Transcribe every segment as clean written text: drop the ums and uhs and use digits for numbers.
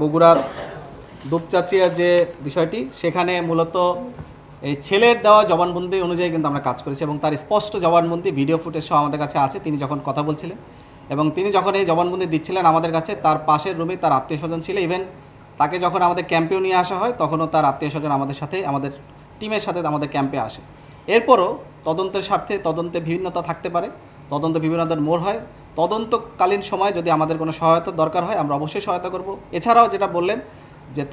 বগুড়ার দুপচাচিয়ার যে বিষয়টি, সেখানে মূলত এই ছেলের দেওয়া জবানবন্দি অনুযায়ী কিন্তু আমরা কাজ করেছি এবং তার স্পষ্ট জবানবন্দি ভিডিও ফুটেজ সহ আমাদের কাছে আছে। তিনি যখন কথা বলছিলেন এবং তিনি যখন এই জবানবন্দি দিচ্ছিলেন আমাদের কাছে, তার পাশের রুমে তার আত্মীয় স্বজন ছিল। ইভেন তাকে যখন আমাদের ক্যাম্পেও নিয়ে আসা হয় তখনও তার আত্মীয় স্বজন আমাদের সাথে, আমাদের টিমের সাথে আমাদের ক্যাম্পে আসে। এরপরও তদন্তের স্বার্থে তদন্তে বিভিন্নতা থাকতে পারে, তদন্ত বিভিন্নতার মোড় হয়। তদন্তকালীন সময় যদি আমাদের কোনো সহায়তার দরকার হয় আমরা অবশ্যই সহায়তা করব। এছাড়াও যেটা বললেন যে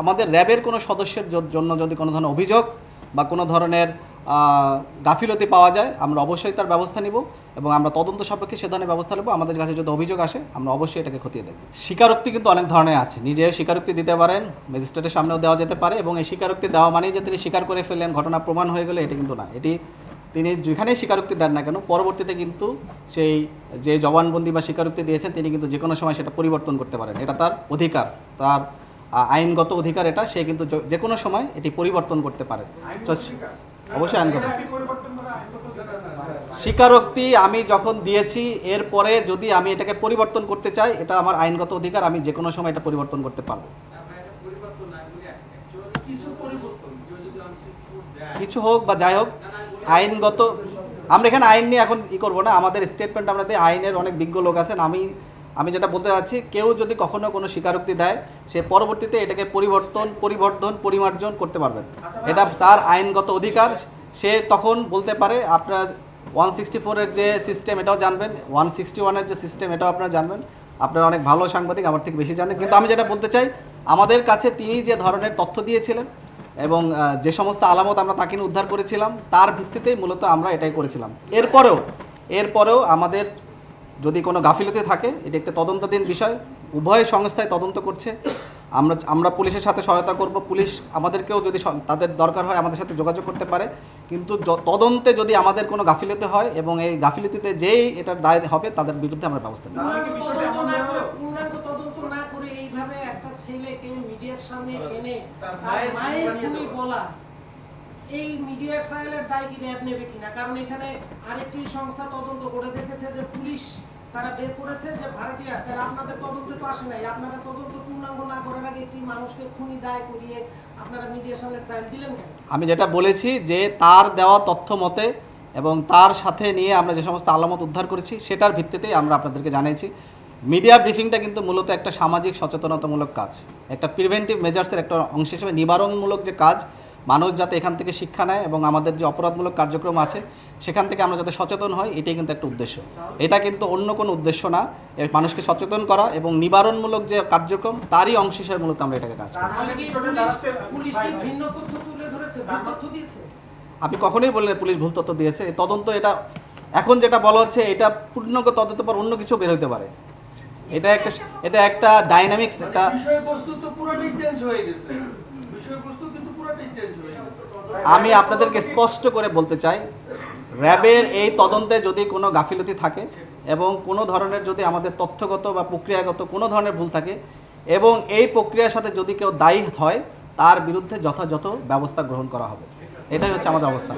আমাদের র্যাবের কোনো সদস্যের জন্য যদি কোনো ধরনের অভিযোগ বা কোনো ধরনের গাফিলতি পাওয়া যায় আমরা অবশ্যই তার ব্যবস্থা নিব এবং আমরা তদন্ত সাপেক্ষে সে ধরনের ব্যবস্থা নেব। আমাদের কাছে যদি অভিযোগ আসে আমরা অবশ্যই এটাকে খতিয়ে দেখব। স্বীকারোক্তি কিন্তু অনেক ধরনের আছে, নিজেও স্বীকারোক্তি দিতে পারেন, ম্যাজিস্ট্রেটের সামনেও দেওয়া যেতে পারে এবং এই স্বীকারোক্তি দেওয়া মানেই যে তিনি স্বীকার করে ফেললেন, ঘটনা প্রমাণ হয়ে গেলে এটা কিন্তু না। এটি তিনি যেখানেই স্বীকারোক্তি দেন না কেন পরবর্তীতে কিন্তু সেই যে জবানবন্দি বা স্বীকারোক্তি দিয়েছেন তিনি কিন্তু যে কোনো সময় সেটা পরিবর্তন করতে পারেন। এটা তার অধিকার, তার আইনগত অধিকার এটা। সে কিন্তু যে কোনো সময় এটি পরিবর্তন করতে পারে। অবশ্যই আইনগত স্বীকারোক্তি আমি যখন দিয়েছি এরপরে যদি আমি এটাকে পরিবর্তন করতে চাই এটা আমার আইনগত অধিকার, আমি যে কোনো সময় এটা পরিবর্তন করতে পারবো। কিছু হোক বা যাই হোক আইনগত, আমরা এখানে আইন নিয়ে এখন করবো না। আমাদের স্টেটমেন্ট আমরা দিই, আইনের অনেক বিজ্ঞ লোক আছেন। আমি যেটা বলতে চাচ্ছি, কেউ যদি কখনো কোনো স্বীকারোক্তি দেয় সে পরবর্তীতে এটাকে পরিমার্জন করতে পারবেন। এটা তার আইনগত অধিকার। সে তখন বলতে পারে আপনার 164-এর যে সিস্টেম এটাও জানবেন, 161-এর যে সিস্টেম এটাও আপনারা জানবেন। আপনারা অনেক ভালো সাংবাদিক, আমার থেকে বেশি জানেন। কিন্তু আমি যেটা বলতে চাই, আমাদের কাছে তিনি যে ধরনের তথ্য দিয়েছিলেন এবং যে সমস্ত আলামত আমরা তাকে উদ্ধার করেছিলাম তার ভিত্তিতেই মূলত আমরা এটাই করেছিলাম। এরপরেও আমাদের যদি কোনো গাফিলতি থাকে এটা একটা তদন্তাধীন বিষয়, উভয় সংস্থায় তদন্ত করছে। আমরা পুলিশের সাথে সহায়তা করব। পুলিশ আমাদেরকেও যদি তাদের দরকার হয় আমাদের সাথে যোগাযোগ করতে পারে। কিন্তু তদন্তে যদি আমাদের কোনো গাফিলতি হয় এবং এই গাফিলতিতে যেই এটার দায় হবে তাদের বিরুদ্ধে আমরা ব্যবস্থা নেব। এই মিডিয়া ট্রায়ালের দায় কি র্যাব নেবে কিনা? কারণ এখানে আরেকটি সংস্থা তদন্ত করে দেখেছে যে পুলিশ তারা বের করেছে যে ভাড়াটিয়া, তারা আপনাদের তদন্তে তো আসে নাই। আপনারা তদন্ত পূর্ণাঙ্গ না করার আগে একটি মানুষকে খুনি দায় করিয়ে আপনারা মিডিয়ার সামনে ট্রায়াল দিলেন কেন? আমি যেটা বলেছি যে তার দেওয়া তথ্য মতে এবং তার সাথে নিয়ে আমরা যে সমস্ত আলামত উদ্ধার করেছি সেটার ভিত্তিতেই আমরা আপনাদেরকে জানিয়েছি। মিডিয়া ব্রিফিংটা কিন্তু মূলত একটা সামাজিক সচেতনতামূলক কাজ, একটা প্রিভেন্টিভ মেজার্সের একটা অংশ হিসেবে নিবারণমূলক যে কাজ, মানুষ যাতে এখান থেকে শিক্ষা নেয় এবং আমাদের যে অপরাধমূলক কার্যক্রম আছে সেখান থেকে আমরা যাতে সচেতন হই, এটাই কিন্তু একটা উদ্দেশ্য। এটা কিন্তু অন্য কোনো উদ্দেশ্য না। মানুষকে সচেতন করা এবং নিবারণমূলক যে কার্যক্রম তারই অংশ হিসেবে মূলত আমরা এটাকে কাজ করি। আপনি কখনোই বললেন পুলিশ ভুল তথ্য দিয়েছে। এই তদন্ত এটা এখন যেটা বলা হচ্ছে এটা পূর্ণাঙ্গ তদন্তের পর অন্য কিছু বের হতে পারে। এটা একটা ডাইনামিক্স, একটা বিষয়বস্তু তো পুরোটাই চেঞ্জ হয়ে গেছে। বিষয়বস্তু কিন্তু পুরোটাই চেঞ্জ হয়ে গেছে। আমি আপনাদেরকে স্পষ্ট করে বলতে চাই, র্যাবের এই তদন্তে যদি কোনো গাফিলতি থাকে এবং কোনো ধরনের যদি আমাদের তথ্যগত বা প্রক্রিয়াগত কোনো ধরনের ভুল থাকে এবং এই প্রক্রিয়ার সাথে যদি কেউ দায়ী হয় তার বিরুদ্ধে যথাযথ ব্যবস্থা গ্রহণ করা হবে। এটাই হচ্ছে আমাদের অবস্থা।